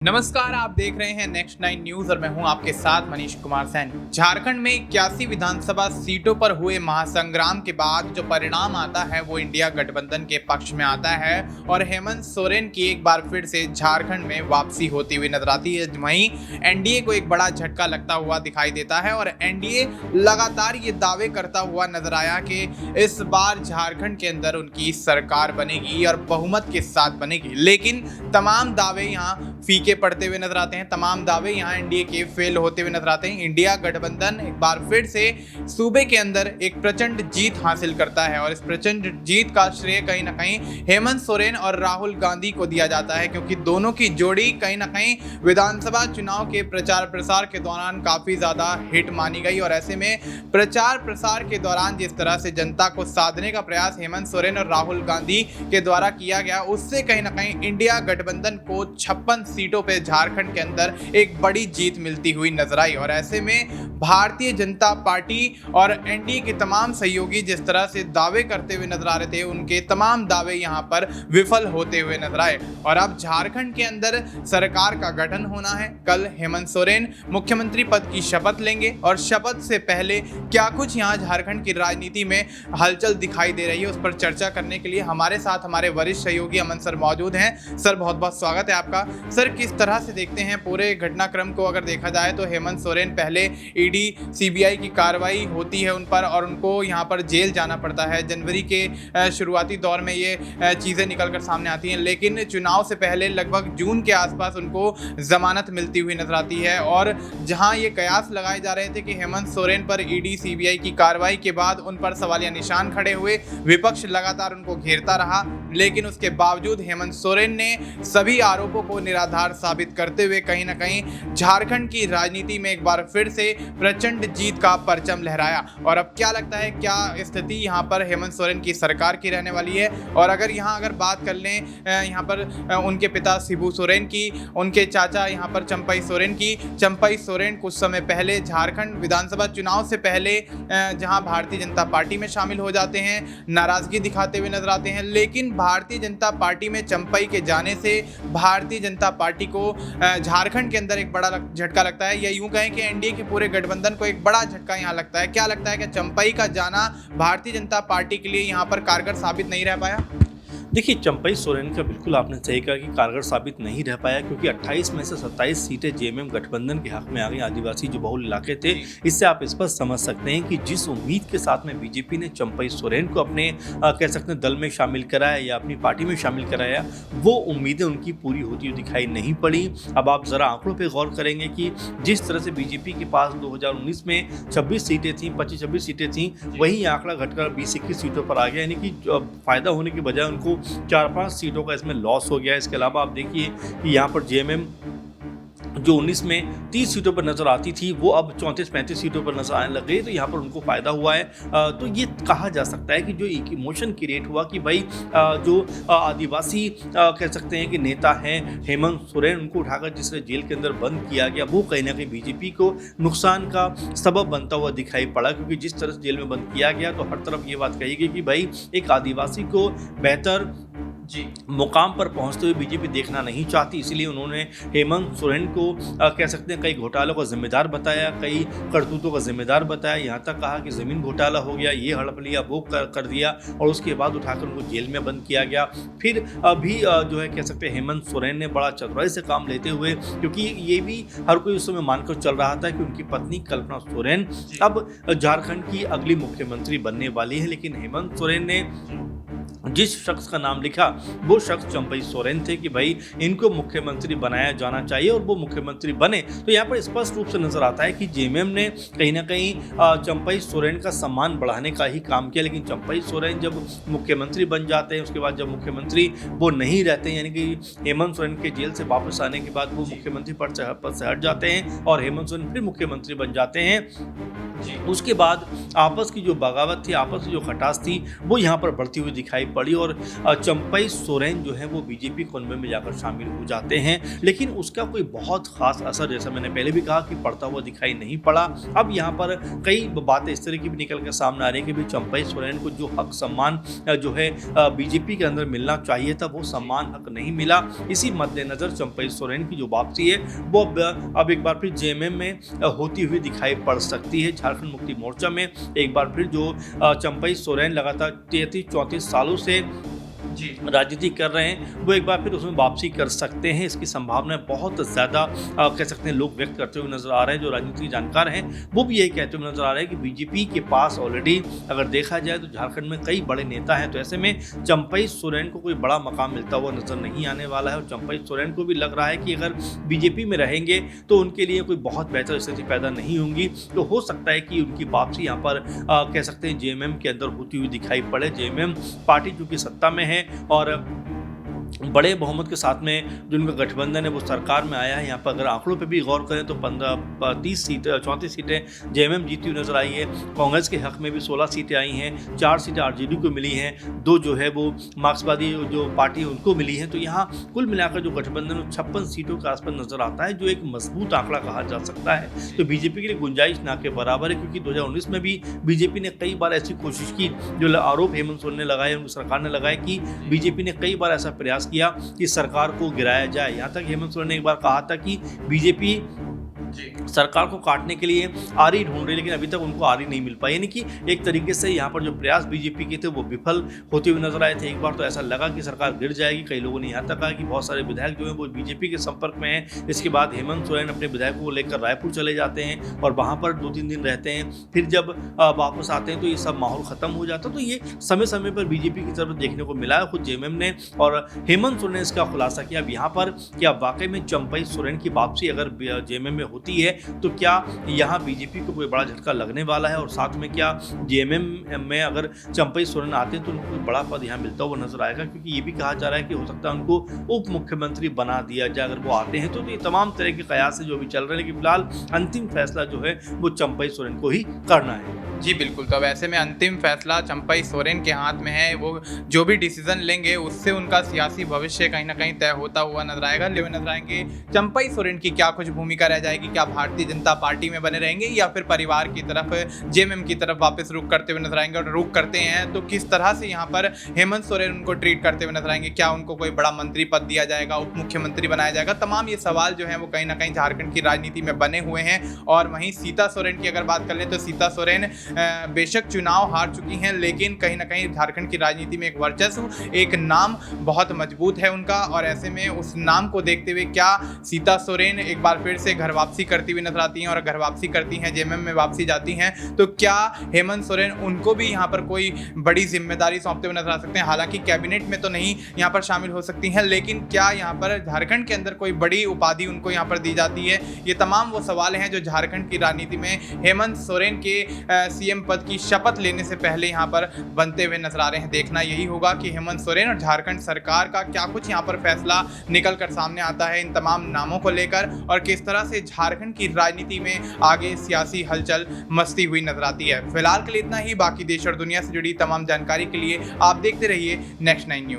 नमस्कार, आप देख रहे हैं नेक्स्ट 9 न्यूज और मैं हूं आपके साथ मनीष कुमार सैनी। झारखंड में 81 विधानसभा सीटों पर हुए महासंग्राम के बाद जो परिणाम आता है वो इंडिया गठबंधन के पक्ष में आता है और हेमंत सोरेन की एक बार फिर से झारखंड में वापसी होती हुई नजर आती है। वहीं एनडीए को एक बड़ा झटका लगता हुआ दिखाई देता है और एनडीए लगातार ये दावे करता हुआ नजर आया कि इस बार झारखंड के अंदर उनकी सरकार बनेगी और बहुमत के साथ बनेगी, लेकिन तमाम दावे यहाँ फीके पड़ते हुए नजर आते हैं। तमाम दावे यहां एनडीए के फेल होते हुए नजर आते हैं। इंडिया गठबंधन एक बार फिर से सूबे के अंदर एक प्रचंड जीत हासिल करता है और इस प्रचंड जीत का श्रेय कहीं ना कहीं हेमंत सोरेन और राहुल गांधी को दिया जाता है, क्योंकि दोनों की जोड़ी कहीं ना कहीं विधानसभा चुनाव के प्रचार प्रसार के दौरान काफी ज्यादा हिट मानी गई। और ऐसे में प्रचार प्रसार के दौरान जिस तरह से जनता को साधने का प्रयास हेमंत सोरेन और राहुल गांधी के द्वारा किया गया, उससे कहीं ना कहीं इंडिया गठबंधन को 56 सीटों पे झारखंड के अंदर एक बड़ी जीत मिलती हुई नजर आई। और ऐसे में भारतीय जनता पार्टी और एनडीए के तमाम सहयोगी जिस तरह से दावे करते हुए नजर आ रहे थे, उनके तमाम दावे यहां पर विफल होते हुए नजर आए और अब झारखंड के अंदर सरकार का गठन होना है। कल हेमंत सोरेन मुख्यमंत्री पद की शपथ लेंगे और शपथ से पहले क्या कुछ यहां झारखंड की राजनीति में हलचल दिखाई दे रही है, उस पर चर्चा करने के लिए हमारे साथ हमारे वरिष्ठ सहयोगी अमन सर मौजूद हैं। सर, बहुत बहुत स्वागत है आपका। सर, किस तरह से देखते हैं पूरे घटनाक्रम को? अगर देखा जाए तो हेमंत सोरेन पहले ईडी सीबीआई की कार्रवाई होती है उन पर और उनको यहां पर जेल जाना पड़ता है। जनवरी के शुरुआती दौर में ये चीज़ें निकलकर सामने आती हैं, लेकिन चुनाव से पहले लगभग जून के आसपास उनको जमानत मिलती हुई नजर आती है। और जहां ये कयास लगाए जा रहे थे कि हेमंत सोरेन पर ईडी सीबीआई की कार्रवाई के बाद उन पर सवालिया निशान खड़े हुए, विपक्ष लगातार उनको घेरता रहा, लेकिन उसके बावजूद हेमंत सोरेन ने सभी आरोपों को निराधार साबित करते हुए कहीं ना कहीं झारखंड की राजनीति में एक बार फिर से प्रचंड जीत का परचम लहराया। और अब क्या लगता है, क्या स्थिति यहां पर हेमंत सोरेन की सरकार की रहने वाली है? और अगर बात कर लें यहां पर उनके पिता शिबू सोरेन की, उनके चाचा यहां पर चंपई सोरेन की। चंपई सोरेन कुछ समय पहले झारखंड विधानसभा चुनाव से पहले जहां भारतीय जनता पार्टी में शामिल हो जाते हैं, नाराजगी दिखाते हुए नजर आते हैं, लेकिन भारतीय जनता पार्टी में चंपई के जाने से भारतीय जनता पार्टी को झारखंड के अंदर एक बड़ा झटका लगता है, या यूं कहें कि एनडीए के पूरे गठबंधन को एक बड़ा झटका यहां लगता है। क्या लगता है कि चंपई का जाना भारतीय जनता पार्टी के लिए यहां पर कारगर साबित नहीं रह पाया? देखिए, चंपई सोरेन का बिल्कुल आपने सही कहा कि कारगर साबित नहीं रह पाया, क्योंकि 28 में से 27 सीटें जेएमएम गठबंधन के हक में आ गई, आदिवासी जो बहुल इलाके थे। इससे आप इस पर समझ सकते हैं कि जिस उम्मीद के साथ में बीजेपी ने चंपई सोरेन को अपने कह सकते हैं दल में शामिल कराया या अपनी पार्टी में शामिल कराया, वो उम्मीदें उनकी पूरी होती हुई दिखाई नहीं पड़ी। अब आप ज़रा आंकड़ों पर गौर करेंगे कि जिस तरह से बीजेपी के पास 2019 में 26 सीटें थीं, 25-26 सीटें थीं, वही आंकड़ा घटकर 20-21 सीटों पर आ गया, यानी कि फ़ायदा होने की बजाय उनको 4-5 सीटों का इसमें लॉस हो गया है। इसके अलावा आप देखिए कि यहाँ पर जेएमएम जो 19 में 30 सीटों पर नजर आती थी, वो अब 34-35 सीटों पर नजर आने लग गई, तो यहाँ पर उनको फायदा हुआ है। तो ये कहा जा सकता है कि जो एक इमोशन क्रिएट हुआ कि भाई जो आदिवासी कह सकते हैं कि नेता हैं हेमंत सोरेन, उनको उठाकर जिसने जेल के अंदर बंद किया गया, वो कहीं ना कहीं बीजेपी को नुकसान का सबब बनता हुआ दिखाई पड़ा, क्योंकि जिस तरह से जेल में बंद किया गया तो हर तरफ ये बात कही गई कि भाई एक आदिवासी को बेहतर मुकाम पर पहुंचते हुए बीजेपी देखना नहीं चाहती। इसलिए उन्होंने हेमंत सोरेन को कह सकते हैं कई घोटालों का जिम्मेदार बताया, कई करतूतों का जिम्मेदार बताया, यहाँ तक कहा कि ज़मीन घोटाला हो गया, ये हड़प लिया, वो कर दिया, और उसके बाद उठाकर उनको जेल में बंद किया गया। फिर अभी जो है कह सकते हैं हेमंत सोरेन ने बड़ा चतुराई से काम लेते हुए, क्योंकि ये भी हर कोई उस समय मानकर चल रहा था कि उनकी पत्नी कल्पना सोरेन अब झारखंड की अगली मुख्यमंत्री बनने वाली है, लेकिन हेमंत सोरेन ने जिस शख्स का नाम लिखा वो शख्स चंपई सोरेन थे कि भाई इनको मुख्यमंत्री बनाया जाना चाहिए, और वो मुख्यमंत्री बने। तो यहाँ पर स्पष्ट रूप से नजर आता है कि जेएमएम ने कहीं ना कहीं चंपई सोरेन का सम्मान बढ़ाने का ही काम किया, लेकिन चंपई सोरेन जब मुख्यमंत्री बन जाते हैं, उसके बाद जब मुख्यमंत्री वो नहीं रहते, यानी कि हेमंत सोरेन के जेल से वापस आने के बाद वो मुख्यमंत्री पद से हट जाते हैं और हेमंत सोरेन फिर मुख्यमंत्री बन जाते हैं, उसके बाद आपस की जो बगावत थी, आपस की जो खटास थी, वो यहाँ पर बढ़ती हुई दिखाई पड़ी और चंपई सोरेन जो है वो बीजेपी कॉन्वे में जाकर शामिल हो जाते हैं। लेकिन उसका कोई बहुत खास असर, जैसा मैंने पहले भी कहा, कि पड़ता हुआ दिखाई नहीं पड़ा। अब यहाँ पर कई बातें इस तरह की भी निकल कर सामने आ रही है कि भाई चंपई सोरेन को जो हक सम्मान जो है बीजेपी के अंदर मिलना चाहिए था, वो सम्मान हक नहीं मिला। इसी मद्देनजर चंपई सोरेन की जो वापसी है वो अब एक बार फिर जेएमएम में होती हुई दिखाई पड़ सकती है। झारखंड मुक्ति मोर्चा में एक बार फिर जो चंपई सोरेन लगातार 33-34 सालों से राजनीति कर रहे हैं, वो एक बार फिर उसमें वापसी कर सकते हैं। इसकी संभावनाएं बहुत ज़्यादा कह सकते हैं लोग व्यक्त करते हुए नजर आ रहे हैं। जो राजनीतिक जानकार हैं वो भी यही कहते हुए नजर आ रहे हैं कि बीजेपी के पास ऑलरेडी अगर देखा जाए तो झारखंड में कई बड़े नेता हैं, तो ऐसे में चंपई सोरेन को कोई बड़ा मकाम मिलता हुआ नजर नहीं आने वाला है। और चंपई सोरेन को भी लग रहा है कि अगर बीजेपी में रहेंगे तो उनके लिए कोई बहुत बेहतर स्थिति पैदा नहीं होंगी। तो हो सकता है कि उनकी वापसी यहाँ पर कह सकते हैं जेएमएम के अंदर होती हुई दिखाई पड़े। जेएमएम पार्टी चूंकि सत्ता में है और बड़े बहुमत के साथ में जो उनका गठबंधन है वो सरकार में आया है। यहाँ पर अगर आंकड़ों पे भी गौर करें तो 34 सीटें जेएमएम जीती हुई नजर आई है। कांग्रेस के हक में भी 16 सीटें आई हैं, 4 सीटें आरजेडी को मिली हैं, 2 जो है वो मार्क्सवादी जो पार्टी है उनको मिली हैं। तो यहाँ कुल मिलाकर जो गठबंधन 56 सीटों के आसपास नजर आता है, जो एक मजबूत आंकड़ा कहा जा सकता है। तो बीजेपी के लिए गुंजाइश ना के बराबर है, क्योंकि 2019 में भी बीजेपी ने कई बार ऐसी कोशिश की, जो आरोप हेमंत सोरेन ने लगाए, उनकी सरकार ने लगाए कि बीजेपी ने कई बार ऐसा प्रयास किया कि सरकार को गिराया जाए। यहाँ तक हेमंत सोरेन ने एक बार कहा था कि बीजेपी सरकार को काटने के लिए आरी ढूंढ रही, लेकिन अभी तक उनको आरी नहीं मिल पाई। यानी कि एक तरीके से यहाँ पर जो प्रयास बीजेपी के थे वो विफल होते हुए नजर आए थे। एक बार तो ऐसा लगा कि सरकार गिर जाएगी। कई लोगों ने यहाँ तक कहा कि बहुत सारे विधायक जो हैं वो बीजेपी के संपर्क में हैं। इसके बाद हेमंत सोरेन अपने विधायकों को लेकर रायपुर चले जाते हैं और वहाँ पर 2-3 दिन रहते हैं। फिर जब वापस आते हैं तो ये सब माहौल खत्म हो जाता है। तो ये समय समय पर बीजेपी की तरफ देखने को मिला है। खुद जेएमएम ने और हेमंत सोरेन ने इसका खुलासा किया। अब यहाँ पर क्या वाकई में चंपई सोरेन की वापसी अगर जेएमएम में होती है तो क्या यहाँ बीजेपी को कोई बड़ा झटका लगने वाला है, और साथ में क्या जेएमएम में अगर चंपई सोरेन आते हैं तो उनको कोई बड़ा पद यहाँ मिलता हुआ नजर आएगा? क्योंकि ये भी कहा जा रहा है कि हो सकता है उनको उप मुख्यमंत्री बना दिया जाए अगर वो आते हैं। तो ये तमाम तरह के कयास जो भी चल रहे हैं, लेकिन फिलहाल अंतिम फैसला जो है वो चंपई सोरेन को ही करना है। जी बिल्कुल। तो वैसे में अंतिम फैसला चंपई सोरेन के हाथ में है। वो जो भी डिसीजन लेंगे उससे उनका सियासी भविष्य कहीं ना कहीं तय होता हुआ नजर आएगा। लेकिन नजर आएंगे चंपई सोरेन की क्या कुछ भूमिका रह जाएगी, क्या भारतीय जनता पार्टी में बने रहेंगे या फिर परिवार की तरफ जेएमएम की तरफ वापस रुख करते हुए नजर आएंगे। और रुख करते हैं तो किस तरह से यहाँ पर हेमंत सोरेन उनको ट्रीट करते हुए नजर आएंगे, क्या उनको कोई बड़ा मंत्री पद दिया जाएगा, उप मुख्यमंत्री बनाया जाएगा। तमाम ये सवाल जो है वो कहीं ना कहीं झारखंड की राजनीति में बने हुए हैं। और वहीं सीता सोरेन की अगर बात कर लें तो सीता सोरेन बेशक चुनाव हार चुकी हैं, लेकिन कहीं ना कहीं झारखंड की राजनीति में एक वर्चस्व, एक नाम बहुत मजबूत है उनका। और ऐसे में उस नाम को देखते हुए क्या सीता सोरेन एक बार फिर से घर वापसी करती हुई नजर आती हैं, और घर वापसी करती हैं, जेएमएम में वापसी जाती हैं, तो क्या हेमंत सोरेन उनको भी यहाँ पर कोई बड़ी जिम्मेदारी सौंपते हुए नजर आ सकते हैं? हालांकि कैबिनेट में तो नहीं यहाँ पर शामिल हो सकती हैं, लेकिन क्या यहाँ पर झारखंड के अंदर कोई बड़ी उपाधि उनको यहाँ पर दी जाती है? ये तमाम वो सवाल हैं जो झारखंड की राजनीति में हेमंत सोरेन के सीएम पद की शपथ लेने से पहले यहाँ पर बनते हुए नजर आ रहे हैं। देखना यही होगा कि हेमंत सोरेन और झारखंड सरकार का क्या कुछ यहाँ पर फैसला निकल कर सामने आता है इन तमाम नामों को लेकर, और किस तरह से झारखंड की राजनीति में आगे सियासी हलचल मचती हुई नजर आती है। फिलहाल के लिए इतना ही। बाकी देश और दुनिया से जुड़ी तमाम जानकारी के लिए आप देखते रहिए नेक्स्ट 9 न्यूज।